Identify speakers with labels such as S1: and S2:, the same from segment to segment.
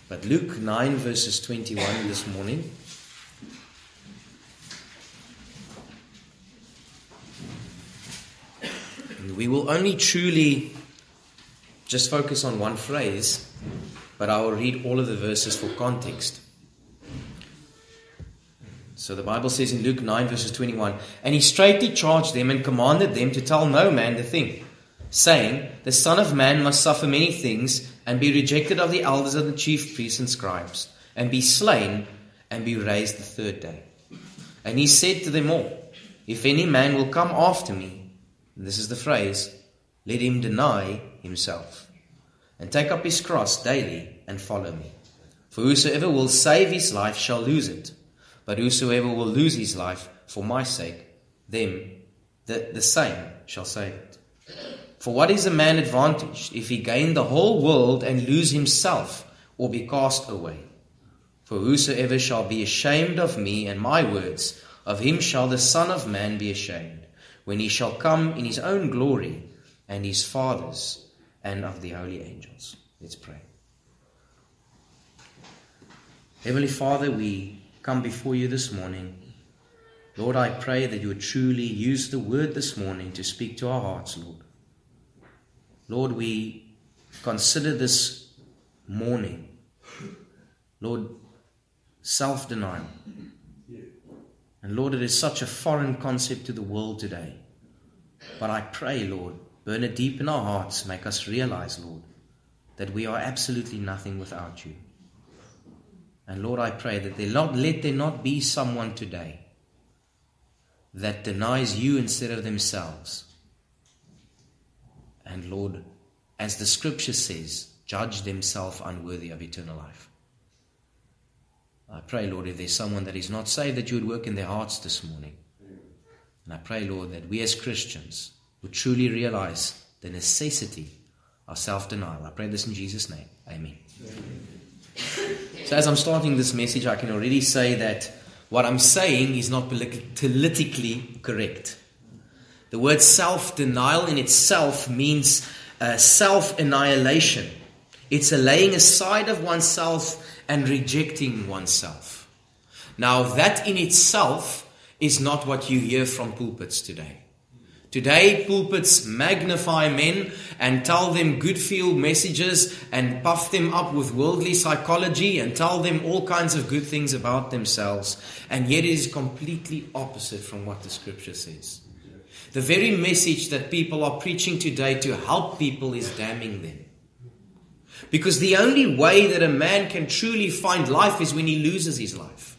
S1: But Luke 9 verses 21 this morning. And we will only truly just focus on one phrase, but I will read all of the verses for context. So the Bible says in Luke 9 verses 21, "And he straitly charged them and commanded them to tell no man the thing, saying, the Son of Man must suffer many things, and be rejected of the elders of the chief priests and scribes, and be slain, and be raised the third day. And he said to them all, if any man will come after me," and this is the phrase, "let him deny himself, and take up his cross daily, and follow me. For whosoever will save his life shall lose it, but whosoever will lose his life for my sake, the same shall save it. For what is a man advantaged if he gain the whole world and lose himself, or be cast away? For whosoever shall be ashamed of me and my words, of him shall the Son of Man be ashamed, when he shall come in his own glory, and his Father's, and of the holy angels." Let's pray. Heavenly Father, we come before you this morning. Lord, I pray that you would truly use the word this morning to speak to our hearts, Lord. Lord, we consider this morning, Lord, self-denial. And Lord, it is such a foreign concept to the world today. But I pray, Lord, burn it deep in our hearts, make us realize, Lord, that we are absolutely nothing without you. And Lord, I pray that let there not be someone today that denies you instead of themselves. And Lord, as the scripture says, judge themselves unworthy of eternal life. I pray, Lord, if there's someone that is not saved, that you would work in their hearts this morning. And I pray, Lord, that we as Christians would truly realize the necessity of self-denial. I pray this in Jesus' name. Amen. So as I'm starting this message, I can already say that what I'm saying is not politically correct. The word self-denial in itself means self-annihilation. It's a laying aside of oneself and rejecting oneself. Now that in itself is not what you hear from pulpits today. Today, pulpits magnify men and tell them good feel messages and puff them up with worldly psychology and tell them all kinds of good things about themselves. And yet it is completely opposite from what the scripture says. The very message that people are preaching today to help people is damning them. Because the only way that a man can truly find life is when he loses his life.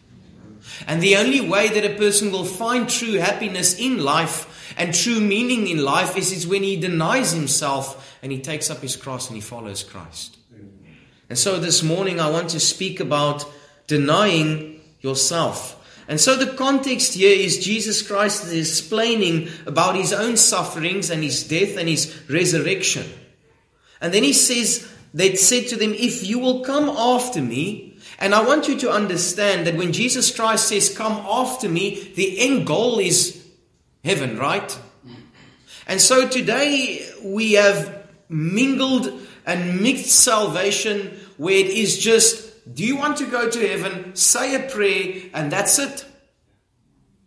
S1: And the only way that a person will find true happiness in life and true meaning in life is when he denies himself and he takes up his cross and he follows Christ. And so this morning I want to speak about denying yourself. And so the context here is Jesus Christ is explaining about his own sufferings and his death and his resurrection. And then he says, they said to them, if you will come after me. And I want you to understand that when Jesus Christ says, come after me, the end goal is heaven, right? And so today we have mingled and mixed salvation where it is just, do you want to go to heaven? Say a prayer and that's it.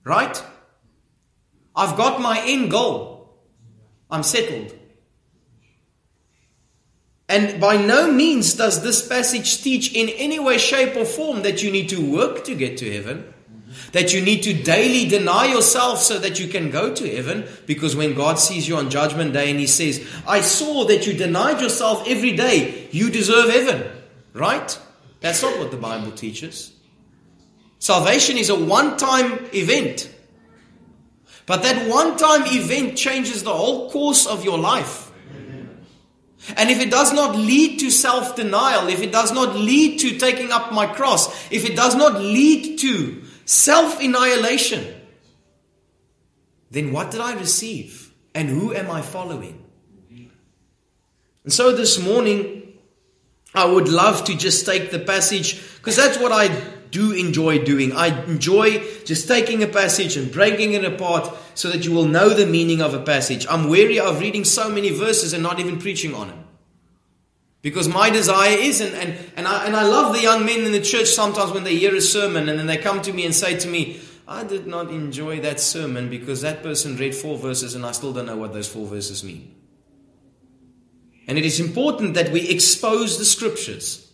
S1: Right? I've got my end goal. I'm settled. And by no means does this passage teach in any way, shape or form that you need to work to get to heaven. That you need to daily deny yourself so that you can go to heaven. Because when God sees you on Judgment Day and He says, I saw that you denied yourself every day, you deserve heaven. Right? That's not what the Bible teaches. Salvation is a one-time event. But that one-time event changes the whole course of your life. And if it does not lead to self-denial, if it does not lead to taking up my cross, if it does not lead to self-annihilation, then what did I receive? And who am I following? And so this morning, I would love to just take the passage, because that's what I do enjoy doing. I enjoy just taking a passage and breaking it apart so that you will know the meaning of a passage. I'm wary of reading so many verses and not even preaching on them. Because my desire is, and I love the young men in the church sometimes when they hear a sermon and then they come to me and say to me, I did not enjoy that sermon because that person read 4 verses and I still don't know what those 4 verses mean. And it is important that we expose the scriptures.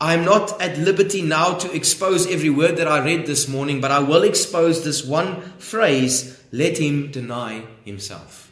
S1: I am not at liberty now to expose every word that I read this morning, but I will expose this one phrase, let him deny himself.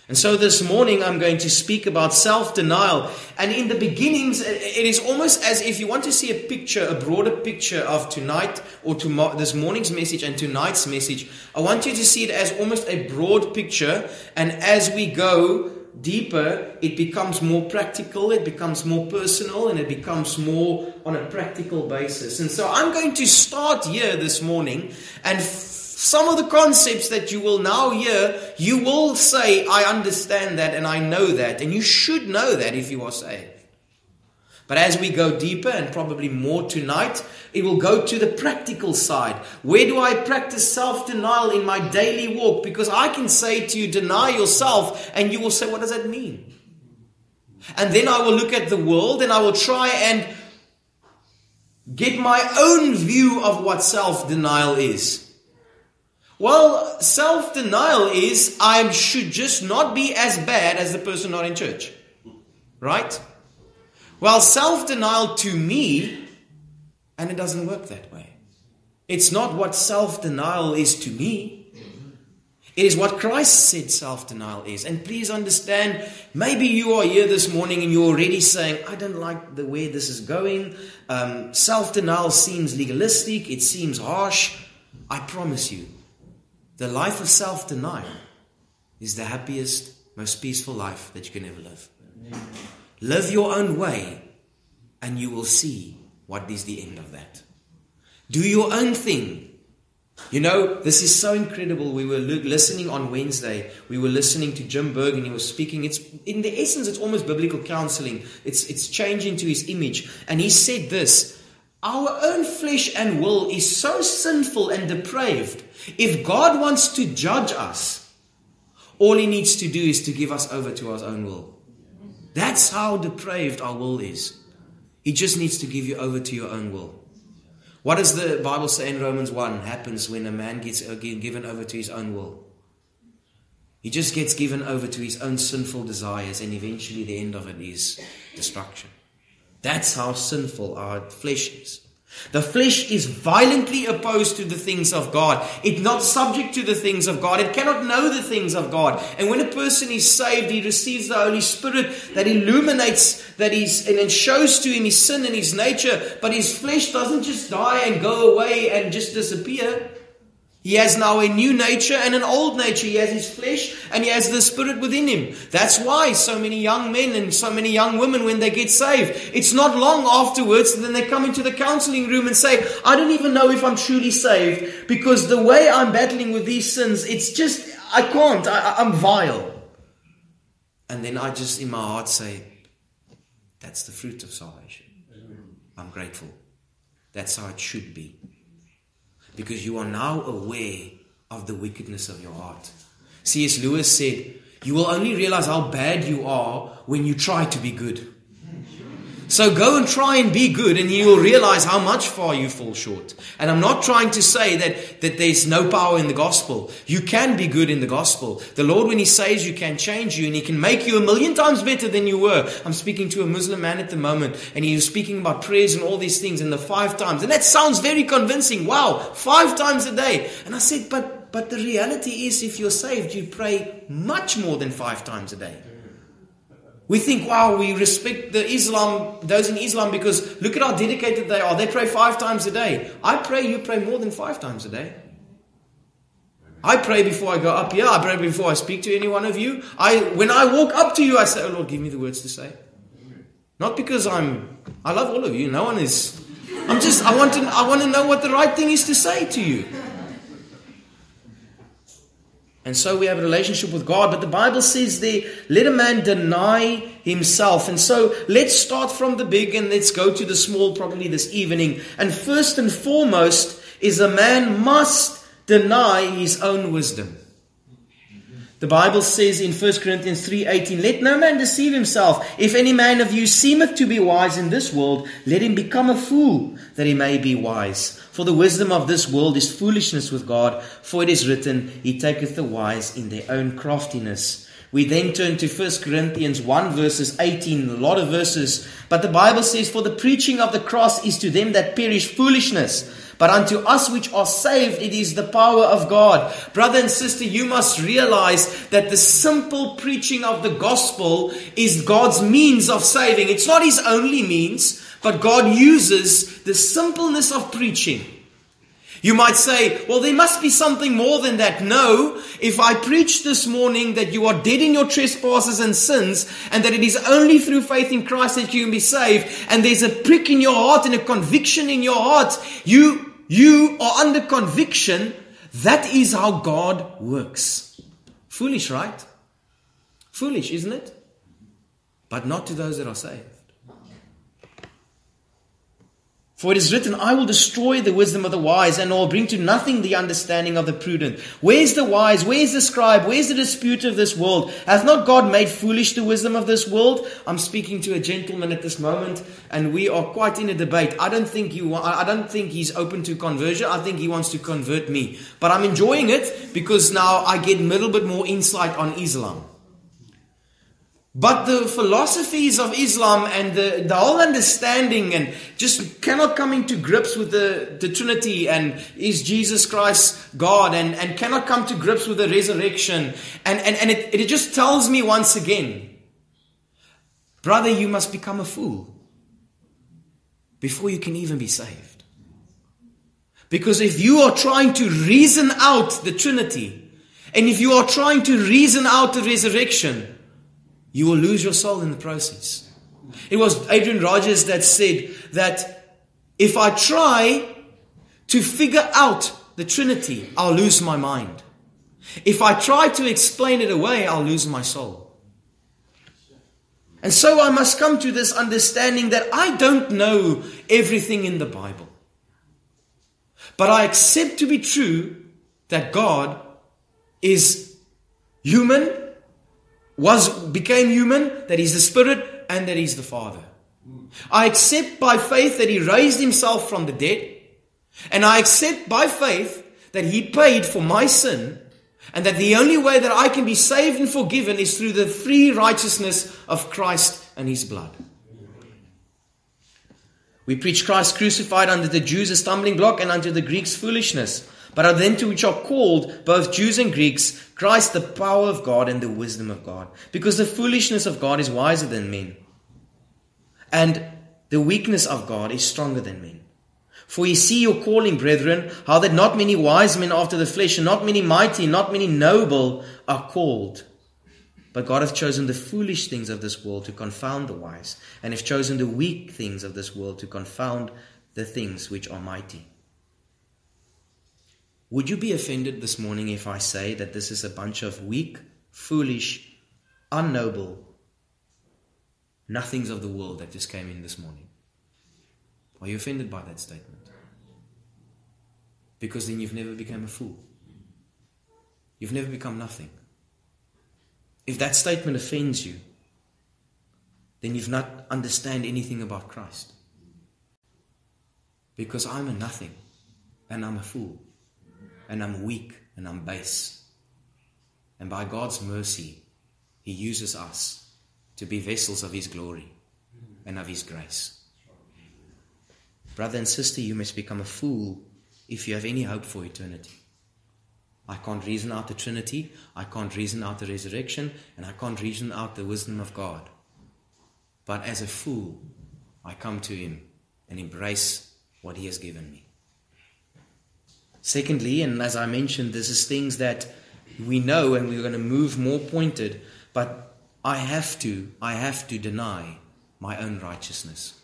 S1: And so this morning I'm going to speak about self-denial. And in the beginnings, it is almost as if you want to see a picture, a broader picture of tonight or this morning's message and tonight's message. I want you to see it as almost a broad picture. And as we go deeper, it becomes more practical, it becomes more personal, and it becomes more on a practical basis. And so I'm going to start here this morning, and some of the concepts that you will now hear, you will say, I understand that and I know that. And you should know that if you are saved. But as we go deeper, and probably more tonight, it will go to the practical side. Where do I practice self-denial in my daily walk? Because I can say to you, deny yourself, and you will say, what does that mean? And then I will look at the world and I will try and get my own view of what self-denial is. Well, self-denial is I should just not be as bad as the person not in church. Right? Well, self-denial to me, and it doesn't work that way. It's not what self-denial is to me. It is what Christ said self-denial is. And please understand, maybe you are here this morning and you're already saying, I don't like the way this is going. Self-denial seems legalistic. It seems harsh. I promise you, the life of self-denial is the happiest, most peaceful life that you can ever live. Live your own way and you will see what is the end of that. Do your own thing. You know, this is so incredible. We were listening on Wednesday. We were listening to Jim Berg and he was speaking. It's in the essence, it's almost biblical counseling. It's changing to his image. And he said this, our own flesh and will is so sinful and depraved. If God wants to judge us, all he needs to do is to give us over to our own will. That's how depraved our will is. He just needs to give you over to your own will. What does the Bible say in Romans 1 happens when a man gets given over to his own will? He just gets given over to his own sinful desires, and eventually the end of it is destruction. That's how sinful our flesh is. The flesh is violently opposed to the things of God. It's not subject to the things of God. It cannot know the things of God. And when a person is saved, he receives the Holy Spirit that illuminates and shows to him his sin and his nature. But his flesh doesn't just die and go away and just disappear. He has now a new nature and an old nature. He has his flesh and he has the Spirit within him. That's why so many young men and so many young women, when they get saved, it's not long afterwards that then they come into the counseling room and say, I don't even know if I'm truly saved because the way I'm battling with these sins, it's just, I can't, I'm vile. And then I just in my heart say, that's the fruit of salvation. I'm grateful. That's how it should be. Because you are now aware of the wickedness of your heart. C.S. Lewis said, you will only realize how bad you are when you try to be good. So go and try and be good and you will realize how much far you fall short. And I'm not trying to say that there's no power in the gospel. You can be good in the gospel. The Lord, when He saves you, can change you and He can make you 1,000,000 times better than you were. I'm speaking to a Muslim man at the moment and he was speaking about prayers and all these things and the 5 times. And that sounds very convincing. Wow, 5 times a day. And I said, but the reality is if you're saved, you pray much more than 5 times a day. We think, wow, we respect those in Islam because look at how dedicated they are. They pray 5 times a day. I pray, you pray more than 5 times a day. I pray before I go up here. I pray before I speak to any one of you. When I walk up to you, I say, oh Lord, give me the words to say. Not because I love all of you. No one is. I want to know what the right thing is to say to you. And so we have a relationship with God. But the Bible says there, let a man deny himself. And so let's start from the big and let's go to the small probably this evening. And first and foremost is a man must deny his own wisdom. The Bible says in 1 Corinthians 3:18, let no man deceive himself. If any man of you seemeth to be wise in this world, let him become a fool, that he may be wise. For the wisdom of this world is foolishness with God. For it is written, he taketh the wise in their own craftiness. We then turn to 1 Corinthians 1 verses 18, a lot of verses. But the Bible says, for the preaching of the cross is to them that perish foolishness, but unto us which are saved it is the power of God. Brother and sister, you must realize that the simple preaching of the gospel is God's means of saving. It's not his only means, but God uses the simpleness of preaching. You might say, well, there must be something more than that. No, if I preach this morning that you are dead in your trespasses and sins, and that it is only through faith in Christ that you can be saved, and there's a prick in your heart and a conviction in your heart, you are under conviction, that is how God works. Foolish, right? Foolish, isn't it? But not to those that are saved. For it is written, I will destroy the wisdom of the wise, and I will bring to nothing the understanding of the prudent. Where's the wise? Where's the scribe? Where's the disputer of this world? Hath not God made foolish the wisdom of this world? I'm speaking to a gentleman at this moment, and we are quite in a debate. I don't think he's open to conversion. I think he wants to convert me. But I'm enjoying it because now I get a little bit more insight on Islam. But the philosophies of Islam and the whole understanding and just cannot come into grips with the Trinity and is Jesus Christ God and cannot come to grips with the resurrection. And it just tells me once again, brother, you must become a fool before you can even be saved. Because if you are trying to reason out the Trinity and if you are trying to reason out the resurrection, you will lose your soul in the process. It was Adrian Rogers that said that if I try to figure out the Trinity, I'll lose my mind. If I try to explain it away, I'll lose my soul. And so I must come to this understanding that I don't know everything in the Bible. But I accept to be true that God is human, became human, that he's the Spirit, and that he's the Father. I accept by faith that he raised himself from the dead, and I accept by faith that he paid for my sin, and that the only way that I can be saved and forgiven is through the free righteousness of Christ and his blood. We preach Christ crucified unto the Jews a stumbling block and unto the Greeks foolishness. But unto them to which are called, both Jews and Greeks, Christ the power of God and the wisdom of God. Because the foolishness of God is wiser than men, and the weakness of God is stronger than men. For ye see your calling, brethren, how that not many wise men after the flesh, and not many mighty, and not many noble are called. But God hath chosen the foolish things of this world to confound the wise, and hath chosen the weak things of this world to confound the things which are mighty. Would you be offended this morning if I say that this is a bunch of weak, foolish, unknoble nothings of the world that just came in this morning? Are you offended by that statement? Because then you've never become a fool. You've never become nothing. If that statement offends you, then you've not understand anything about Christ. Because I'm a nothing, and I'm a fool, and I'm weak, and I'm base. And by God's mercy, he uses us to be vessels of his glory and of his grace. Brother and sister, you must become a fool if you have any hope for eternity. I can't reason out the Trinity, I can't reason out the resurrection, and I can't reason out the wisdom of God. But as a fool, I come to him and embrace what he has given me. Secondly, and as I mentioned, this is things that we know and we're going to move more pointed, but I have to deny my own righteousness.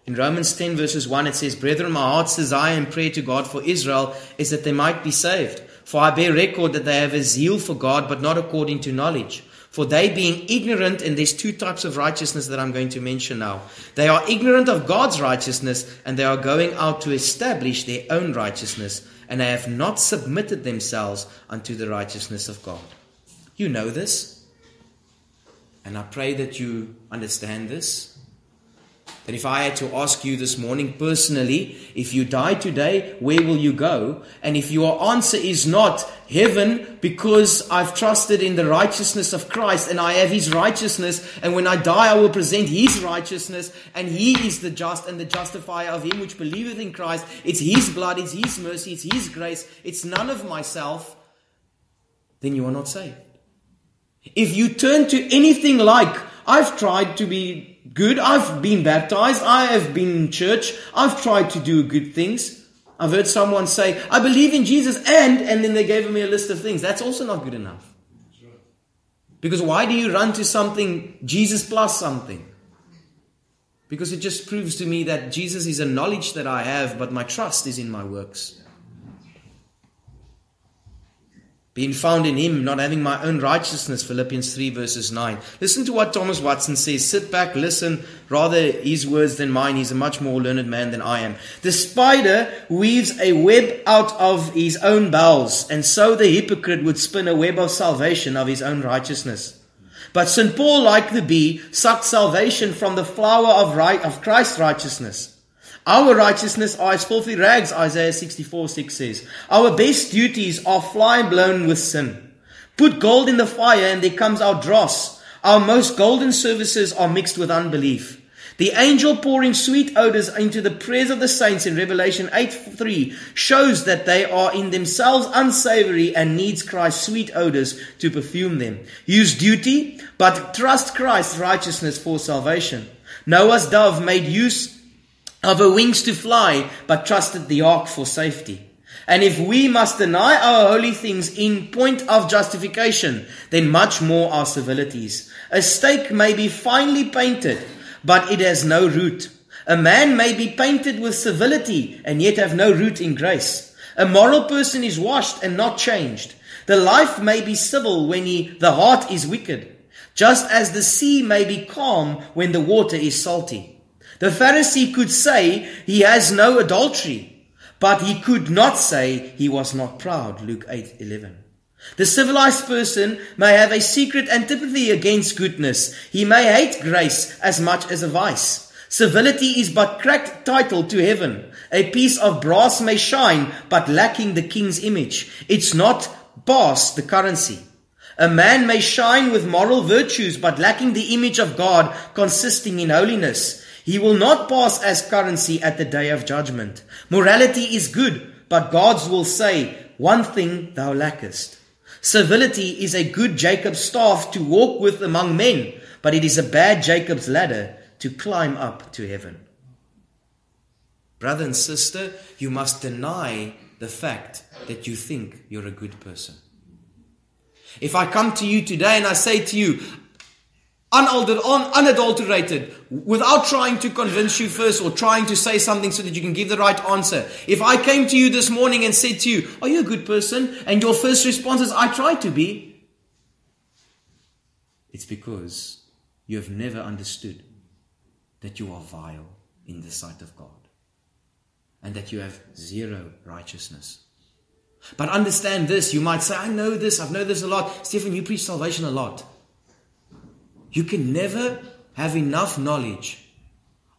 S1: In Romans 10 verses 1 it says, Brethren, my heart's desire and prayer to God for Israel is that they might be saved. For I bear record that they have a zeal for God, but not according to knowledge. For they being ignorant, and there's two types of righteousness that I'm going to mention now. They are ignorant of God's righteousness, and they are going out to establish their own righteousness, and they have not submitted themselves unto the righteousness of God. You know this. And I pray that you understand this. That if I had to ask you this morning personally, if you die today, where will you go? And if your answer is not heaven because I've trusted in the righteousness of Christ and I have His righteousness, and when I die I will present His righteousness, and He is the just and the justifier of him which believeth in Christ. It's His blood, it's His mercy, it's His grace, it's none of myself. Then you are not saved. If you turn to anything like, I've tried to be good, I've been baptized, I have been in church, I've tried to do good things. I've heard someone say, I believe in Jesus and then they gave me a list of things. That's also not good enough. Because why do you run to something, Jesus plus something? Because it just proves to me that Jesus is a knowledge that I have, but my trust is in my works. Being found in Him, not having my own righteousness, Philippians 3 verses 9. Listen to what Thomas Watson says. Sit back, listen. Rather his words than mine. He's a much more learned man than I am. The spider weaves a web out of his own bowels, and so the hypocrite would spin a web of salvation of his own righteousness. But St. Paul, like the bee, sucked salvation from the flower of Christ's righteousness. Our righteousness are as filthy rags, Isaiah 64:6 says. Our best duties are fly blown with sin. Put gold in the fire and there comes out dross. Our most golden services are mixed with unbelief. The angel pouring sweet odors into the prayers of the saints in Revelation 8:3 shows that they are in themselves unsavory and needs Christ's sweet odors to perfume them. Use duty, but trust Christ's righteousness for salvation. Noah's dove made use of her wings to fly, but trusted the ark for safety. And if we must deny our holy things in point of justification, then much more our civilities. A stake may be finely painted, but it has no root. A man may be painted with civility, and yet have no root in grace. A moral person is washed and not changed. The life may be civil when the heart is wicked, just as the sea may be calm when the water is salty. The Pharisee could say he has no adultery, but he could not say he was not proud. Luke 8:11. The civilized person may have a secret antipathy against goodness. He may hate grace as much as a vice. Civility is but cracked title to heaven. A piece of brass may shine, but lacking the king's image. It's not brass, the currency. A man may shine with moral virtues, but lacking the image of God consisting in holiness. He will not pass as currency at the day of judgment. Morality is good, but God's will say, one thing thou lackest. Civility is a good Jacob's staff to walk with among men, but it is a bad Jacob's ladder to climb up to heaven. Brother and sister, you must deny the fact that you think you're a good person. If I come to you today and I say to you, unadulterated, without trying to convince you first or trying to say something so that you can give the right answer. If I came to you this morning and said to you, are you a good person? And your first response is, I try to be. It's because you have never understood that you are vile in the sight of God and that you have zero righteousness. But understand this, you might say, I know this, I've known this a lot. Stephen, you preach salvation a lot. You can never have enough knowledge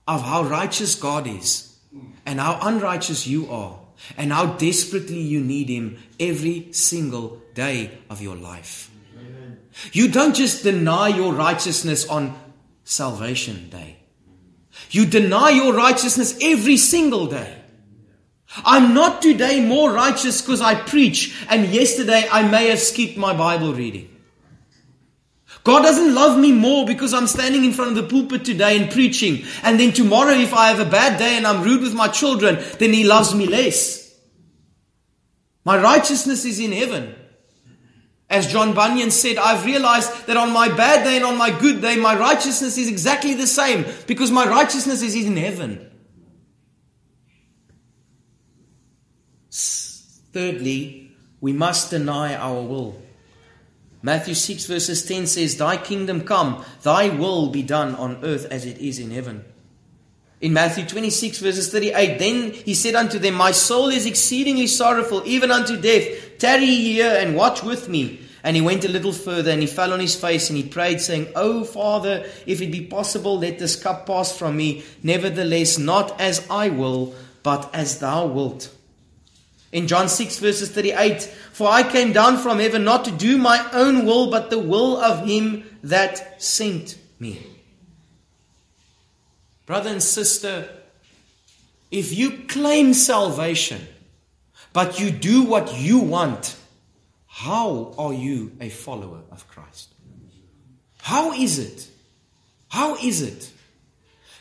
S1: of how righteous God is and how unrighteous you are and how desperately you need Him every single day of your life. Amen. You don't just deny your righteousness on Salvation Day. You deny your righteousness every single day. I'm not today more righteous because I preach, and yesterday I may have skipped my Bible reading. God doesn't love me more because I'm standing in front of the pulpit today and preaching, and then tomorrow if I have a bad day and I'm rude with my children, then He loves me less. My righteousness is in heaven. As John Bunyan said, I've realized that on my bad day and on my good day, my righteousness is exactly the same because my righteousness is in heaven. Thirdly, we must deny our will. Matthew 6 verses 10 says, Thy kingdom come, Thy will be done on earth as it is in heaven. In Matthew 26 verses 38, Then He said unto them, My soul is exceedingly sorrowful, even unto death. Tarry here and watch with me. And he went a little further, and he fell on his face, and he prayed, saying, "O Father, if it be possible, let this cup pass from me. Nevertheless, not as I will, but as thou wilt." In John 6 verses 38, "For I came down from heaven not to do my own will, but the will of him that sent me." Brother and sister, if you claim salvation, but you do what you want, how are you a follower of Christ? How is it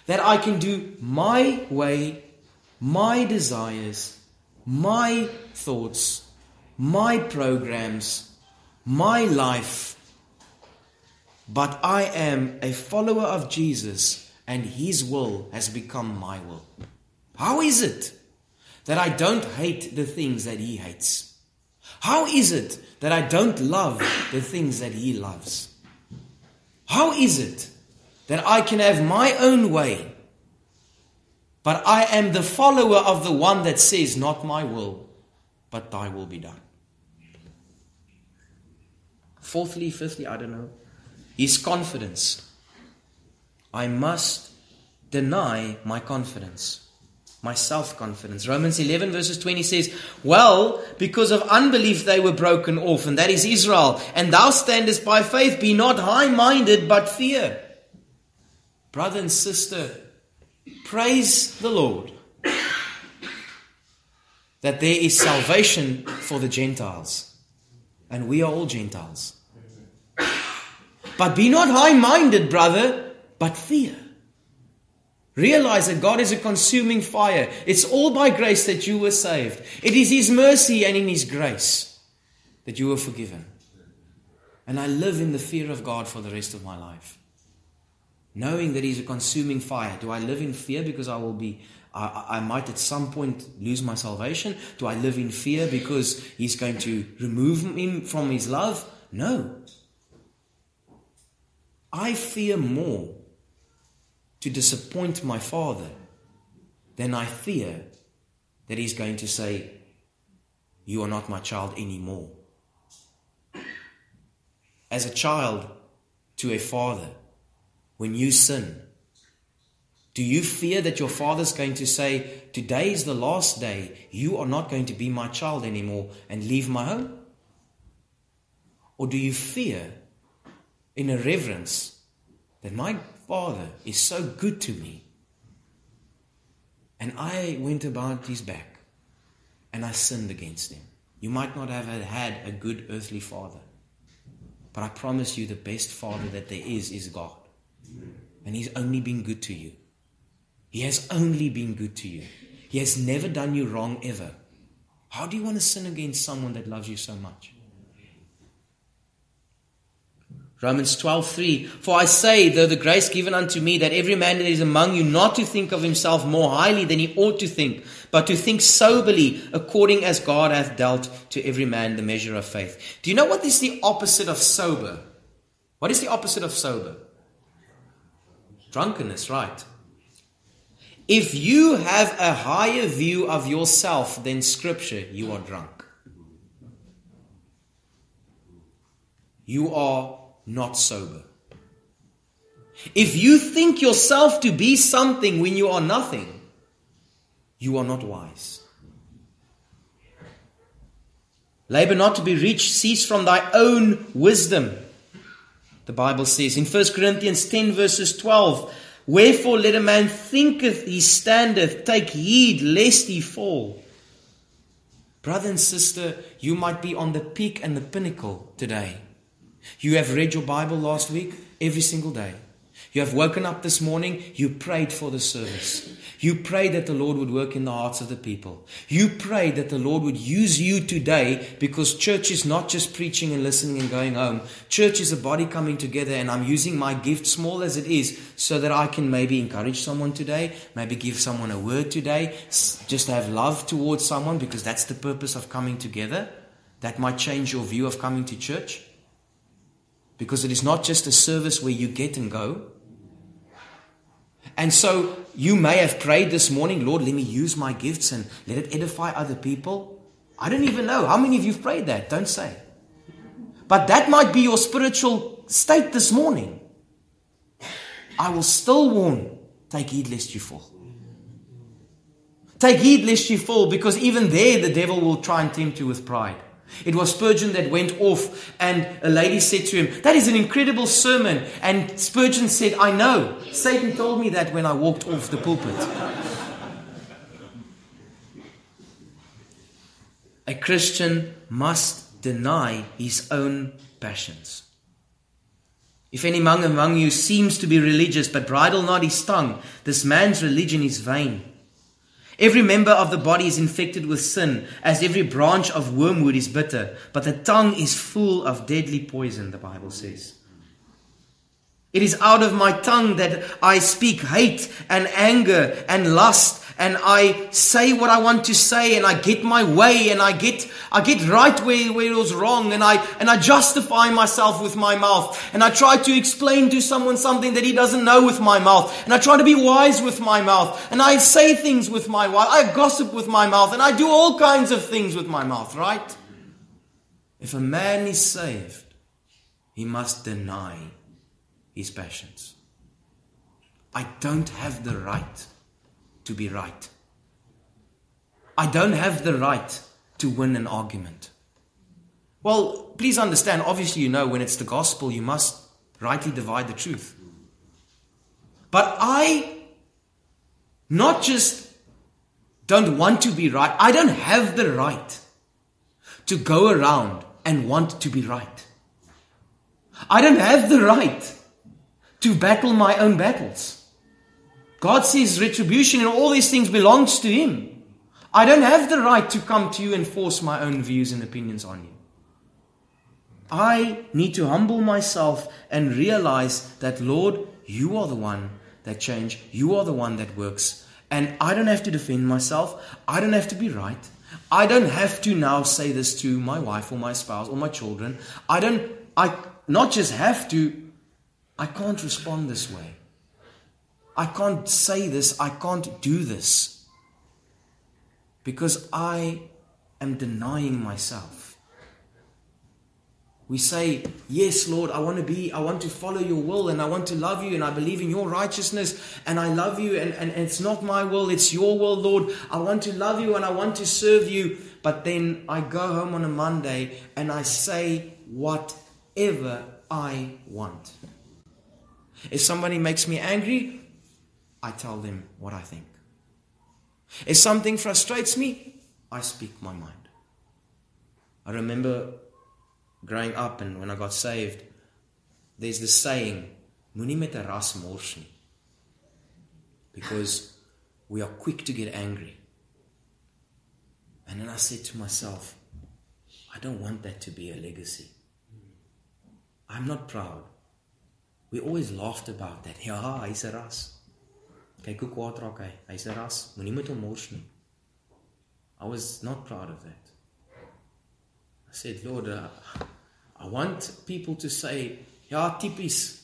S1: that I can do my way, my desires, my thoughts, my programs, my life, but I am a follower of Jesus and His will has become my will? How is it that I don't hate the things that He hates? How is it that I don't love the things that He loves? How is it that I can have my own way, but I am the follower of the one that says, "Not my will, but thy will be done"? Fourthly, fifthly, I don't know, his confidence. I must deny my confidence, my self-confidence. Romans 11 verses 20 says, "Well, because of unbelief they were broken off, and that is Israel. And thou standest by faith, be not high-minded, but fear." Brother and sister, praise the Lord that there is salvation for the Gentiles. And we are all Gentiles. But be not high-minded, brother, but fear. Realize that God is a consuming fire. It's all by grace that you were saved. It is His mercy and in His grace that you were forgiven. And I live in the fear of God for the rest of my life, knowing that He's a consuming fire. Do I live in fear because I might at some point lose my salvation? Do I live in fear because He's going to remove me from His love? No. I fear more to disappoint my Father than I fear that He's going to say, "You are not my child anymore." As a child to a father, when you sin, do you fear that your father's going to say, "Today is the last day, you are not going to be my child anymore," and leave my home? Or do you fear in a reverence that my Father is so good to me, and I went about His back and I sinned against Him? You might not have had a good earthly father, but I promise you the best father that there is God. And He's only been good to you. He has only been good to you. He has never done you wrong ever. How do you want to sin against someone that loves you so much? Romans 12:3, "For I say, though the grace given unto me, that every man that is among you not to think of himself more highly than he ought to think, but to think soberly, according as God hath dealt to every man the measure of faith." Do you know what is the opposite of sober? What is the opposite of sober? Drunkenness, right? If you have a higher view of yourself than Scripture, you are drunk. You are not sober. If you think yourself to be something when you are nothing, you are not wise. Labor not to be rich, cease from thy own wisdom. The Bible says in 1 Corinthians 10 verses 12, "Wherefore let a man thinketh he standeth, take heed lest he fall." Brother and sister, you might be on the peak and the pinnacle today. You have read your Bible last week, every single day. You have woken up this morning, you prayed for the service. You prayed that the Lord would work in the hearts of the people. You prayed that the Lord would use you today, because church is not just preaching and listening and going home. Church is a body coming together, and I'm using my gift, small as it is, so that I can maybe encourage someone today, maybe give someone a word today, just have love towards someone, because that's the purpose of coming together. That might change your view of coming to church. Because it is not just a service where you get and go. And so you may have prayed this morning, "Lord, let me use my gifts and let it edify other people." I don't even know. How many of you have prayed that? Don't say. But that might be your spiritual state this morning. I will still warn, take heed lest you fall. Take heed lest you fall, because even there the devil will try and tempt you with pride. It was Spurgeon that went off, and a lady said to him, that is an incredible sermon. And Spurgeon said, I know. Satan told me that when I walked off the pulpit. A Christian must deny his own passions. If any man among you seems to be religious, but bridle not his tongue, this man's religion is vain. Every member of the body is infected with sin, as every branch of wormwood is bitter. But the tongue is full of deadly poison, the Bible says. It is out of my tongue that I speak hate and anger and lust, and I say what I want to say, and I get my way, and I get right where it was wrong, and I justify myself with my mouth, and I try to explain to someone something that he doesn't know with my mouth, and I try to be wise with my mouth, and I say things with my mouth, I gossip with my mouth, and I do all kinds of things with my mouth, right? If a man is saved, he must deny his passions. I don't have the right to be right. I don't have the right to win an argument. Well, please understand, obviously you know when it's the gospel, you must rightly divide the truth. But I not just don't want to be right, I don't have the right to go around and want to be right. I don't have the right to battle my own battles. God says retribution and all these things belongs to Him. I don't have the right to come to you and force my own views and opinions on you. I need to humble myself and realize that, Lord, you are the one that changes. You are the one that works. And I don't have to defend myself. I don't have to be right. I don't have to now say this to my wife or my spouse or my children. I not just have to, I can't respond this way. I can't say this. I can't do this. Because I am denying myself. We say, yes, Lord, I want to follow your will, and I want to love you, and I believe in your righteousness, and I love you, and it's not my will, it's your will, Lord. I want to love you and I want to serve you. But then I go home on a Monday and I say whatever I want. If somebody makes me angry, I tell them what I think. If something frustrates me, I speak my mind. I remember growing up, and when I got saved, there's this saying, moenie met 'n ras mors nie. Because we are quick to get angry. And then I said to myself, I don't want that to be a legacy. I'm not proud. We always laughed about that. Ja, hy's 'n ras. Kyk hoe kwaad raak hy. Hy's 'n ras. Moenie met hom mors nie. I was not proud of that. I said, Lord, I want people to say, ja, typies,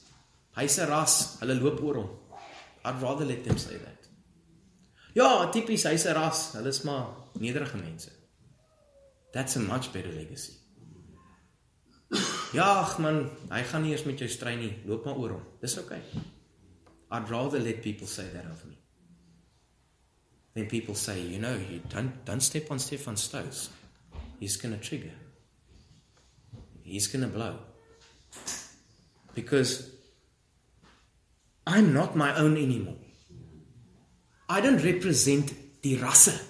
S1: hy's 'n ras, hulle loop oor hom. I'd rather let them say that. Ja, typies, hy's 'n ras, hulle is maar nederige mense. That's a much better legacy. Ja, ag man, hy gaan nie eers met jou stry nie, loop maar oor hom. Dis okay. I'd rather let people say that of me. Then people say, you know, you don't step on Stefan's toes. He's going to trigger. He's going to blow. Because I'm not my own anymore. I don't represent die rasse.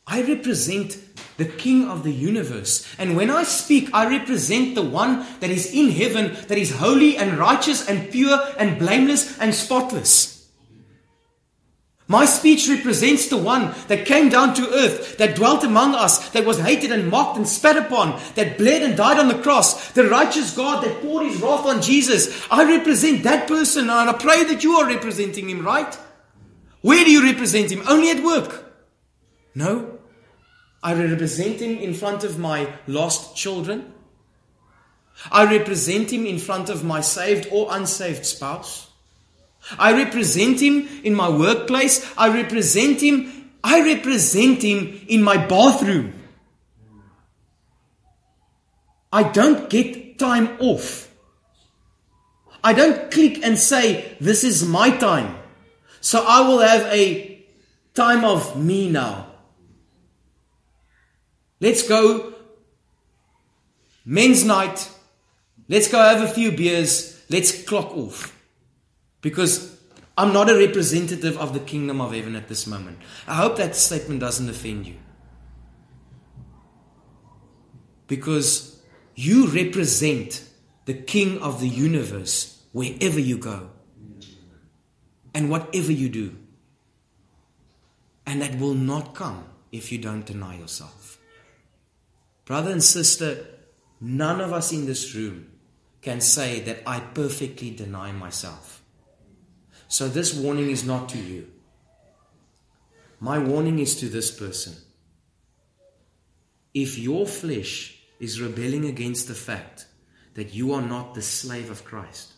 S1: I represent the King of the universe. And when I speak, I represent the one that is in heaven, that is holy and righteous and pure and blameless and spotless. My speech represents the one that came down to earth, that dwelt among us, that was hated and mocked and spat upon, that bled and died on the cross, the righteous God that poured His wrath on Jesus. I represent that person, and I pray that you are representing Him, right? Where do you represent Him? Only at work? No. I represent Him in front of my lost children. I represent Him in front of my saved or unsaved spouse. I represent Him in my workplace. I represent Him in my bathroom. I don't get time off. I don't click and say, this is my time. So I will have a time of me now. Let's go men's night. Let's go have a few beers. Let's clock off. Because I'm not a representative of the kingdom of heaven at this moment. I hope that statement doesn't offend you. Because you represent the King of the universe wherever you go and whatever you do. And that will not come if you don't deny yourself. Brother and sister, none of us in this room can say that I perfectly deny myself. So this warning is not to you. My warning is to this person. If your flesh is rebelling against the fact that you are not the slave of Christ,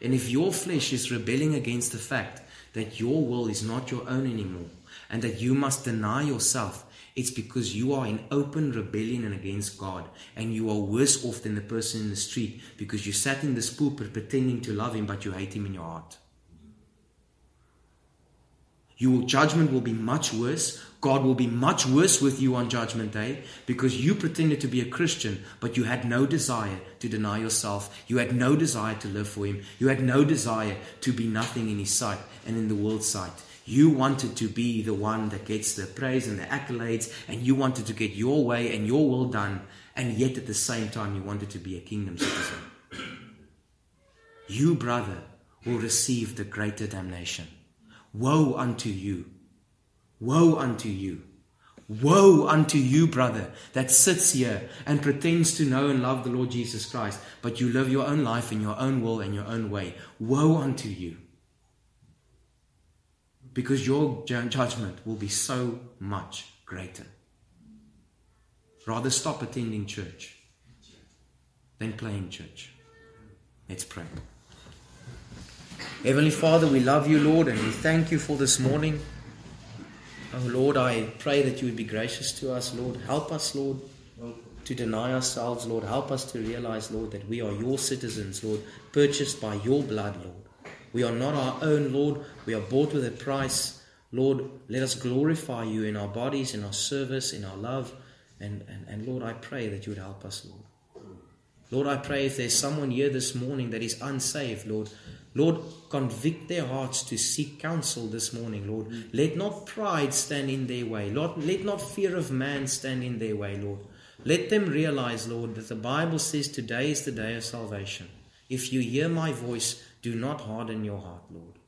S1: and if your flesh is rebelling against the fact that your will is not your own anymore, and that you must deny yourself, it's because you are in open rebellion and against God, and you are worse off than the person in the street because you sat in this pulpit pretending to love him, but you hate him in your heart. Your judgment will be much worse. God will be much worse with you on Judgment Day because you pretended to be a Christian, but you had no desire to deny yourself. You had no desire to live for him. You had no desire to be nothing in his sight and in the world's sight. You wanted to be the one that gets the praise and the accolades, and you wanted to get your way and your will done, and yet at the same time you wanted to be a kingdom citizen. You, brother, will receive the greater damnation. Woe unto you. Woe unto you. Woe unto you, brother, that sits here and pretends to know and love the Lord Jesus Christ, but you live your own life in your own will and your own way. Woe unto you. Because your judgment will be so much greater. Rather stop attending church than playing church. Let's pray. Heavenly Father, we love you, Lord, and we thank you for this morning. Oh, Lord, I pray that you would be gracious to us, Lord. Help us, Lord, to deny ourselves, Lord. Help us to realize, Lord, that we are your citizens, Lord, purchased by your blood, Lord. We are not our own, Lord. We are bought with a price. Lord, let us glorify you in our bodies, in our service, in our love. And Lord, I pray that you would help us, Lord. Lord, I pray if there's someone here this morning that is unsaved, Lord, convict their hearts to seek counsel this morning, Lord. Let not pride stand in their way. Lord, let not fear of man stand in their way, Lord. Let them realize, Lord, that the Bible says today is the day of salvation. If you hear my voice, do not harden your heart, Lord.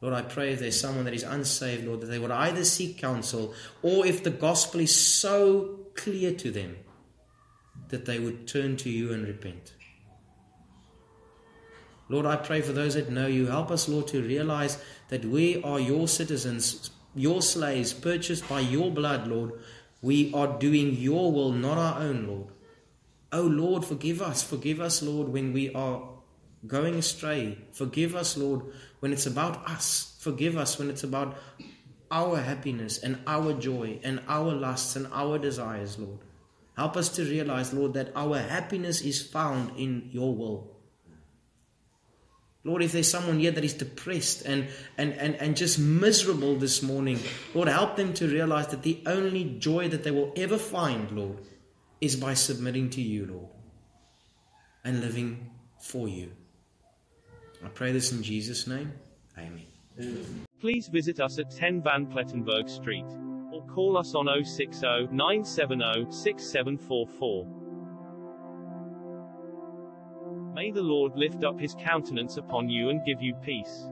S1: Lord, I pray if there's someone that is unsaved, Lord, that they would either seek counsel, or if the gospel is so clear to them, that they would turn to you and repent. Lord, I pray for those that know you. Help us, Lord, to realize that we are your citizens, your slaves, purchased by your blood, Lord. We are doing your will, not our own, Lord. Oh, Lord, forgive us. Forgive us, Lord, when we are going astray. Forgive us, Lord, when it's about us. Forgive us when it's about our happiness and our joy and our lusts and our desires, Lord. Help us to realize, Lord, that our happiness is found in your will. Lord, if there's someone here that is depressed and just miserable this morning, Lord, help them to realize that the only joy that they will ever find, Lord, is by submitting to you, Lord, and living for you. I pray this in Jesus' name. Amen.
S2: Please visit us at 10 Van Plettenberg Street, or call us on 060 970 6744. May the Lord lift up his countenance upon you and give you peace.